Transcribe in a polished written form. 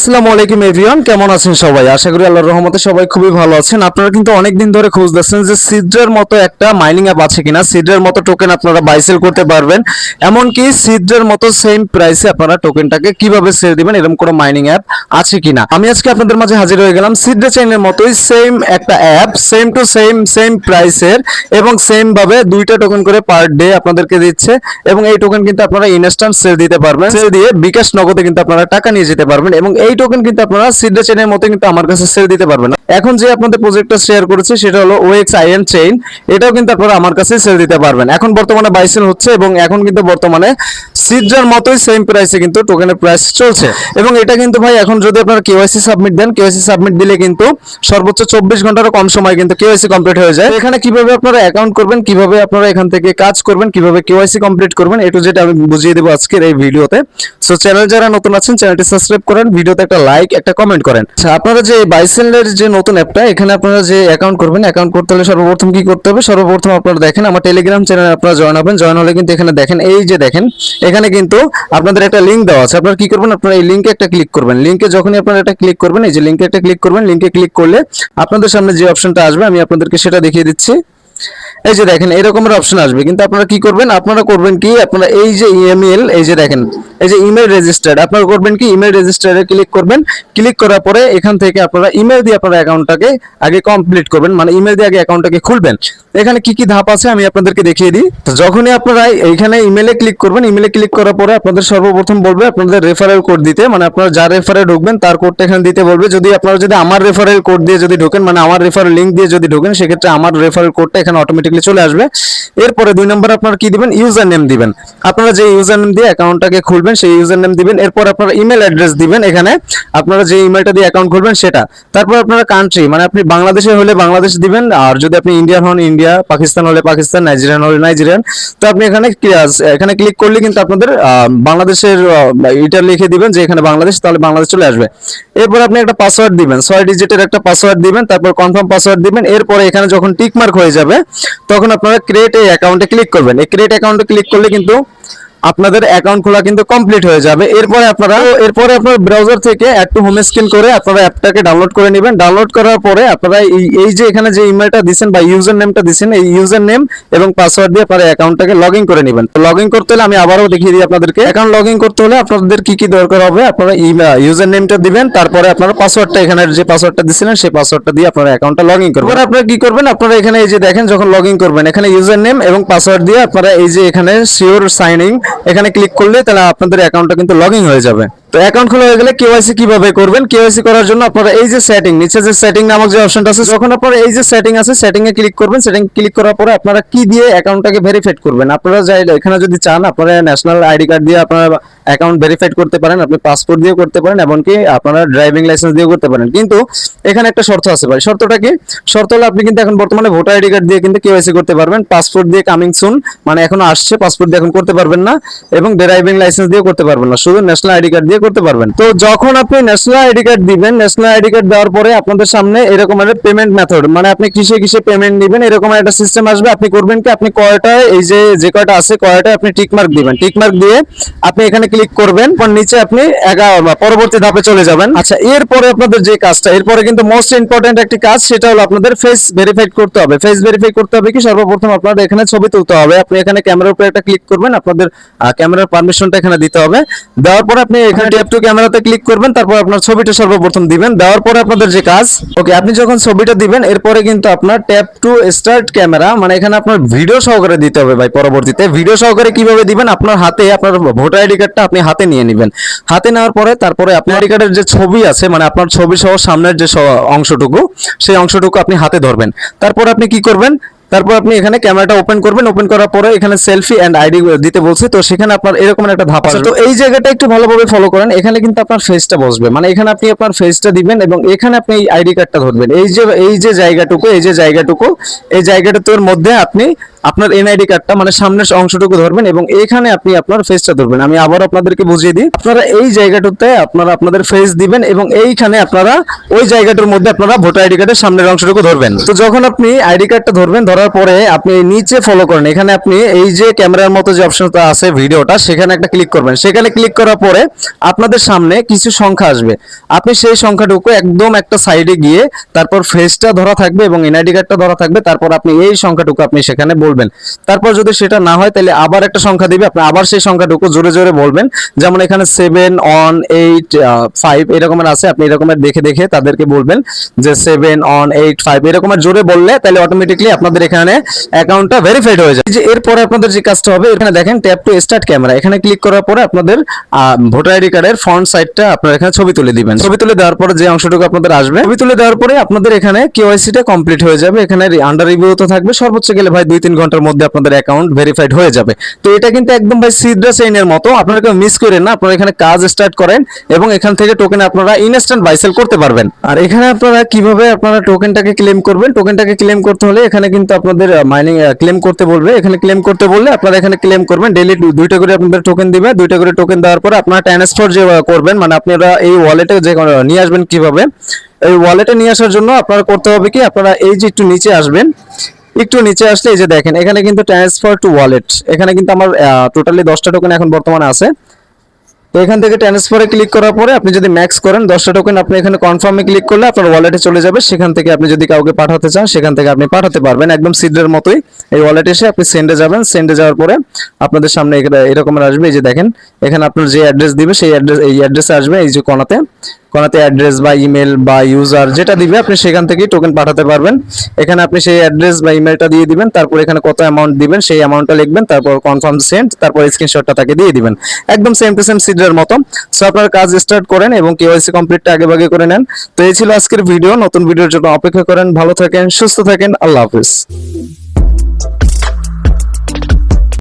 আসসালামু আলাইকুম এভরিওয়ান, কেমন আছেন সবাই? আশা করি আল্লাহর রহমতে সবাই খুবই ভালো আছেন। আপনারা কিন্তু অনেকদিন ধরে খুঁজতেছেন যে সিড্রার মতো একটা মাইনিং অ্যাপ আছে কিনা, সিড্রার মতো টোকেন আপনারা বাই সেল করতে পারবেন, এমনকি সিড্রার মতো সেম প্রাইসে আপনারা টোকেনটাকে কিভাবে সেল দিবেন, এরকম কোনো মাইনিং অ্যাপ আছে কিনা। আমি আজকে আপনাদের মাঝে হাজির হয়ে গেলাম সিড্রা চেইনের মতোই সেম একটা অ্যাপ, সেম টু সেম প্রাইসের এবং সেম ভাবে দুইটা টোকেন করে পার ডে আপনাদেরকে দিচ্ছে এবং এই টোকেন কিন্তু আপনারা ইনস্ট্যান্ট সেল দিতে পারবেন। সেল দিয়ে বিকাশ নগদে কিন্তু আপনারা টাকা নিয়ে যেতে পারবেন এবং এই টোকেন কিন্তু আপনারা সিড্রা চেইনের মতো কিন্তু আমার কাছে সেল দিতে পারবেন। এখন যে আপনাদের প্রজেক্টটা শেয়ার করেছে সেটা হলো OXIN চেইন, এটাও কিন্তু আপনারা আমার কাছে সেল দিতে পারবেন। এখন বর্তমানে বাই সেল হচ্ছে এবং এখন কিন্তু বর্তমানে সিড্রার মতোই সেম প্রাইসে কিন্তু টোকেনের প্রাইস চলছে এবং এটা কিন্তু ভাই এখন যদি আপনারা কেওয়াইসি সাবমিট দেন, কেওয়াইসি সাবমিট দিলে কিন্তু সর্বোচ্চ 24 ঘন্টারও কম সময় কিন্তু কেওয়াইসি কমপ্লিট হয়ে যায়। এখানে কিভাবে আপনারা অ্যাকাউন্ট করবেন, কিভাবে আপনারা এখান থেকে কাজ করবেন, কিভাবে কেওয়াইসি কমপ্লিট করবেন, এটু যেটা আমি বুঝিয়ে দেবো আজকের এই ভিডিওতে। সো চ্যানেল যারা নতুন আছেন চ্যানেলটি সাবস্ক্রাইব করেন, ভিডিওতে একটা লাইক একটা কমেন্ট করেন। আচ্ছা, আপনারা যে বাইসেলের যে নতুন অ্যাপটা, এখানে আপনারা যে অ্যাকাউন্ট করবেন, অ্যাকাউন্ট করতে হলে সর্বপ্রথম কি করতে হবে? সর্বপ্রথম আপনারা দেখেন আমার টেলিগ্রাম চ্যানেলে আপনারা জয়েন হবেন। জয়েন হলে কিন্তু এখানে দেখেন, এই যে দেখেন এখানে কিন্তু আপনাদের একটা লিংক দেওয়া আছে। আপনারা কি করবেন? আপনারা এই লিংকে একটা ক্লিক করবেন। লিংকে যখনই আপনারা এটা ক্লিক করবেন, এই যে লিংকে একটা ক্লিক করবেন, লিংকে ক্লিক করলে আপনাদের সামনে যে অপশনটা আসবে আমি আপনাদেরকে সেটা দেখিয়ে দিচ্ছি। এই যে দেখেন এরকমের অপশন আসবে, কিন্তু আপনারা কি করবেন? আপনারা করবেন কি, আপনারা এই যে ইমেল, এই যে দেখেন এই যে ইমেল রেজিস্টার্ড, আপনারা করবেন কি ইমেল রেজিস্টারে ক্লিক করবেন। ক্লিক করার পরে এখান থেকে আপনারা ইমেল দিয়ে আপনার অ্যাকাউন্টটাকে আগে কমপ্লিট করবেন, মানে ইমেল দিয়ে আগে অ্যাকাউন্টটাকে খুলবেন। এখানে কি কি ধাপ আছে আমি আপনাদেরকে দেখিয়ে দিই। তো যখনই আপনারা এইখানে ইমেলে ক্লিক করবেন, ইমেলে ক্লিক করার পরে আপনাদের সর্বপ্রথম বলবে আপনাদের রেফারেল কোড দিতে, মানে আপনারা যার রেফারে ঢুকবেন তার কোডটা এখানে দিতে বলবে। যদি আপনারা যদি আমার রেফারেল কোড দিয়ে যদি ঢোকেন, মানে আমার রেফারেল লিংক দিয়ে যদি ঢোকেন, সেক্ষেত্রে আমার রেফারেল কোডটা এখানে অটোমেটিক্যালি চলে আসবে। এরপরে 2 নম্বর আপনারা কি দিবেন? ইউজার নেম দিবেন। আপনারা যে ইউজার নেম দিয়ে অ্যাকাউন্টটাকে খুলবেন সেই ইউজার নেম দিবেন। এরপর আপনারা ইমেল অ্যাড্রেস দিবেন, এখানে আপনারা যে ইমেলটা দিয়ে অ্যাকাউন্ট খুলবেন সেটা। তারপর আপনারা কান্ট্রি, মানে আপনি বাংলাদেশে হলে বাংলাদেশ দিবেন, আর যদি আপনি ইন্ডিয়ান হন ইন্ডিয়া, পাকিস্তান হলে পাকিস্তান, নাইজেরিয়ান হলে নাইজেরিয়ান। তো আপনি এখানে ক্লিক করলে কিন্তু আপনাদের বাংলাদেশের এটা লিখে দিবেন যে এখানে বাংলাদেশ, তাহলে বাংলাদেশ চলে আসবে। এরপর আপনি একটা পাসওয়ার্ড দিবেন, 6 ডিজিটের একটা পাসওয়ার্ড দিবেন, তারপর কনফার্ম পাসওয়ার্ড দিবেন। এরপরে এখানে যখন টিক মার্ক হয়ে যাবে তখন আপনারা ক্রিয়েট এই অ্যাকাউন্টে ক্লিক করবেন। এই ক্রিয়েট অ্যাকাউন্টে ক্লিক করলে কিন্তু আপনাদের অ্যাকাউন্ট খোলা কিন্তু কমপ্লিট হয়ে যাবে। এরপরে আপনার ব্রাউজার থেকে অ্যাড টু হোম স্ক্রিন করে আপনারা অ্যাপটাকে ডাউনলোড করে নেবেন। ডাউনলোড করার পরে আপনারা এই যে এখানে যে ইমেলটা দিবেন বা ইউজার নেমটা দিবেন, এই ইউজার নেম এবং পাসওয়ার্ড দিয়ে আপনারা অ্যাকাউন্টটাকে লগইন করে নেবেন। তো লগইন করতে হলে আমি আবারও দেখিয়ে দিই আপনাদেরকে। অ্যাকাউন্ট লগইন করতে হলে আপনাদের কি কি দরকার হবে? আপনারা ইউজার নেমটা দিবেন, তারপরে আপনারা পাসওয়ার্ডটা, এখানে যে পাসওয়ার্ডটা দিছিলেন সেই পাসওয়ার্ডটা দিয়ে আপনারা অ্যাকাউন্টটা লগইন করবেন। এবার আপনারা কি করবেন? আপনারা এখানে এই যে দেখেন যখন লগইন করবেন, এখানে ইউজার নেম এবং পাসওয়ার্ড দিয়ে আপনারা এই যে এখানে সিওর সাইন ইন এখানে ক্লিক করলে তাহলে আপনাদের অ্যাকাউন্টটা কিন্তু লগইন হয়ে যাবে। তো অ্যাকাউন্ট খোলা হয়ে গেলে কেওয়াইসি কিভাবে করবেন? কেওয়াইসি করার জন্য আপনারা এই যে সেটিং, নিচে যে সেটিং নামক যে অপশনটা আছে, যখন আপনারা এই যে সেটিং আছে সেটিং এ ক্লিক করবেন। সেটিং ক্লিক করার পরে আপনারা কি দিয়ে অ্যাকাউন্টটাকে ভেরিফাই করবেন? আপনারা এখানে যদি চান আপনারা ন্যাশনাল আইডি কার্ড দিয়ে আপনারা অ্যাকাউন্ট ভেরিফাই করতে পারেন, আপনি পাসপোর্ট দিয়েও করতে পারেন, এমনকি আপনারা ড্রাইভিং লাইসেন্স দিয়েও করতে পারেন। কিন্তু এখানে একটা শর্ত আছে ভাই। শর্তটা কি? শর্ত হলো আপনি কিন্তু এখন বর্তমানে ভোটার আইডি কার্ড দিয়ে কিন্তু কেওয়াইসি করতে পারবেন, পাসপোর্ট দিয়ে কামিং সুন, মানে এখনো আসছে, পাসপোর্ট দিয়ে এখন করতে পারবেন না, এবং ড্রাইভিং লাইসেন্স দিয়ে করতে পারবেন না, শুধু ন্যাশনাল আইডি কার্ড দিয়ে করতে পারবেন। তো যখন আপনি ন্যাশনাল আইডি কার্ড দিবেন, ন্যাশনাল আইডি কার্ড দেওয়ার পরে আপনাদের সামনে এরকম একটা পেমেন্ট মেথড, মানে আপনি কিসে কিসে পেমেন্ট নেবেন এরকম একটা সিস্টেম আসবে। আপনি করবেন কি, আপনি কয়টায় এই যে কয়টা আছে কয়টায় আপনি টিক মার্ক দিবেন। টিক মার্ক দিয়ে আপনি এখানে ক্লিক করবেন, নিচে আপনি পরবর্তী ধাপে চলে যাবেন। আচ্ছা, এরপরে আপনাদের যে কাজটা, এরপরে কিন্তু মোস্ট ইম্পর্টেন্ট একটি কাজ, সেটা হলো আপনাদের ফেস ভেরিফাই করতে হবে। ফেস ভেরিফাই করতে হবে কি, সর্বপ্রথম আপনাদের এখানে ছবি তুলতে হবে। আপনি এখানে ক্যামেরার উপরে একটা ক্লিক করবেন, আপনাদের ক্যামেরার পারমিশনটা এখানে দিতে হবে। দেওয়ার পরে আপনি এখানে ট্যাপ টু ক্যামেরাতে ক্লিক করবেন, তারপর আপনার ছবিটা সর্বপ্রথম দিবেন। দেওয়ার পরে আপনাদের যে কাজ, ওকে, আপনি যখন ছবিটা দিবেন এরপরে কিন্তু আপনার ট্যাপ টু স্টার্ট ক্যামেরা, মানে এখানে আপনার ভিডিও সহকারে দিতে হবে ভাই। পরবর্তীতে ভিডিও সহকারে কিভাবে দিবেন? আপনার হাতে আপনার ভোটার আইডি কার্ডটা আপনি হাতে নিয়ে নেবেন। হাতে নেওয়ার পরে তারপরে আপনার আইডি কার্ডের যে ছবি আছে, মানে আপনার ছবি সহ সামনের যে অংশটুকু, সেই অংশটুকু আপনি হাতে ধরবেন। তারপর আপনি কি করবেন? তারপর আপনি এখানে ক্যামেরাটা ওপেন করবেন। ওপেন করার পরে এখানে সেলফি এন্ড আইডি দিতে বলছে, তো সেখানে আপনার এরকম একটা ধাপ আছে। তো এই জায়গাটা একটু ভালোভাবে ফলো করেন। এখানে কিন্তু আপনার ফেসটা বসবে, মানে এখানে আপনি আপনার ফেসটা দিবেন এবং এখানে আপনি এই আইডি কার্ডটা ধরবেন। এই যে জায়গাটুকু, এই জায়গাটুকুর মধ্যে আপনি আপনার এনআইডি কার্ডটা মানে সামনের অংশটুকু ধরবেন এবং এইখানে আপনি আপনার ফেসটা ধরবেন। আমি আবার আপনাদেরকে বুঝিয়ে দিই, আপনারা এই জায়গাটাতে আপনারা আপনাদের ফেস দিবেন এবং এইখানে আপনারা ওই জায়গাটার মধ্যে আপনারা ভোটার আইডি কার্ডের সামনের অংশটুকু ধরবেন। তো যখন আপনি আইডি কার্ডটা ধরবেন, ধরার পরে আপনি নিচে ফলো করেন, এখানে আপনি এই যে ক্যামেরার মতো যে অপশনটা আছে ভিডিওটা, সেখানে একটা ক্লিক করবেন। সেখানে ক্লিক করার পরে আপনাদের সামনে কিছু সংখ্যা আসবে, আপনি সেই সংখ্যাটুকু একদম একটা সাইডে গিয়ে তারপর ফেসটা ধরা থাকবে এবং এনআইডি কার্ডটা ধরা থাকবে, তারপর আপনি এই সংখ্যাটুকু আপনি সেখানে বলবেন। তারপর যদি সেটা না হয় তাহলে আবার একটা সংখ্যা দিবে, আপনি আবার সেই সংখ্যাটুকু জোরে জোরে বলবেন। যেমন এখানে 7 অন 8 5 এরকমের আছে, আপনি এরকমের দেখে দেখে তাদেরকে বলবেন যে 7 অন 8 5 এরকমের জোরে বললে তাহলে অটোমেটিকলি আপনাদের এখানে অ্যাকাউন্টটা ভেরিফাইড হয়ে যায়। যে এরপরে আপনাদের যে কাজটা হবে, এখানে দেখেন ট্যাপ টু স্টার্ট ক্যামেরা, এখানে ক্লিক করার পরে আপনাদের ভোটার আইডি কার্ডের ফ্রন্ট সাইডটা আপনারা এখানে ছবি তুলে দিবেন। ছবি তুলে দেওয়ার পরে যে অংশটুকু আপনাদের আসবে, ছবি তুলে দেওয়ার পরে আপনাদের এখানে কেওয়াইসিটা কমপ্লিট হয়ে যাবে। এখানে আন্ডার রিভিউ তো থাকবে, সর্বোচ্চ গেলে ভাই 2-3 ঘন্টার মধ্যে আপনাদের অ্যাকাউন্ট ভেরিফাইড হয়ে যাবে। তো এটা কিন্তু একদম ভাই সিদ্রা চেইনের মতো, আপনারা কেউ মিস করেন না। আপনারা এখানে কাজ স্টার্ট করেন এবং এখান থেকে টোকেন আপনারা ইনস্ট্যান্ট বাই সেল করতে পারবেন। আর এখানে আপনারা কিভাবে আপনারা টোকেনটাকে ক্লেম করবেন, টোকেনটাকে ক্লেম করতে হলে এখানে কিন্তু আপনাদের মাইনিং ক্লেম করতে বলবে। এখানে ক্লেম করতে বললে আপনারা এখানে ক্লেম করবেন, ডেইলি 2টা করে আপনাদের টোকেন দিবে। 2টা করে টোকেন দেওয়ার পরে আপনারা ট্রান্সফার যে করবেন, মানে আপনারা এই ওয়ালেটে যে নিয়ে আসবেন কিভাবে, এই ওয়ালেটে নিয়ে আসার জন্য আপনারা করতে হবে কি, আপনারা এই যে একটু নিচে আসবেন, একটু নিচে আসলে এই যে দেখেন এখানে কিন্তু ট্রান্সফার টু ওয়ালেট, এখানে কিন্তু আমার টোটালি 10টা টোকেন এখন বর্তমানে আছে। তো এখান থেকে ট্রান্সফারে ক্লিক করার পরে আপনি যদি ম্যাক্স করেন 10টা টোকেন, আপনি এখানে কনফার্মে ক্লিক করলে আপনার ওয়ালেটে চলে যাবে। সেখান থেকে আপনি যদি কাউকে পাঠাতে চান সেখান থেকে আপনি পাঠাতে পারবেন, একদম সিডের মতোই। এই ওয়ালেটে এসে আপনি সেন্ডে যাবেন, সেন্ডে যাওয়ার পরে আপনাদের সামনে এরকম আসবে, এই যে দেখেন এখানে আপনার যে অ্যাড্রেস দিবে সেই অ্যাড্রেস, এই অ্যাড্রেসে আসবে, এই যে কোনাতে অ্যাড্রেস বা ইমেল বা ইউজার যেটা দিবে আপনি সেখান থেকেই টোকেন পাঠাতে পারবেন। এখানে আপনি সেই অ্যাড্রেস বা ইমেলটা দিয়ে দিবেন, তারপর এখানে কত অ্যামাউন্ট দিবেন সেই অ্যামাউন্টটা লিখবেন, তারপর কনফার্ম সেন্ড, তারপর স্ক্রিনশটটা তাকে দিয়ে দিবেন, একদম সেম টু সেম সিডের মতো। সো আপনার কাজ স্টার্ট করেন এবং কেওয়াইসি কমপ্লিটটা আগে ভাগে করে নেন। তো এই ছিল আজকের ভিডিও, নতুন ভিডিওর জন্য অপেক্ষা করেন। ভালো থাকেন, সুস্থ থাকেন, আল্লাহ হাফেজ।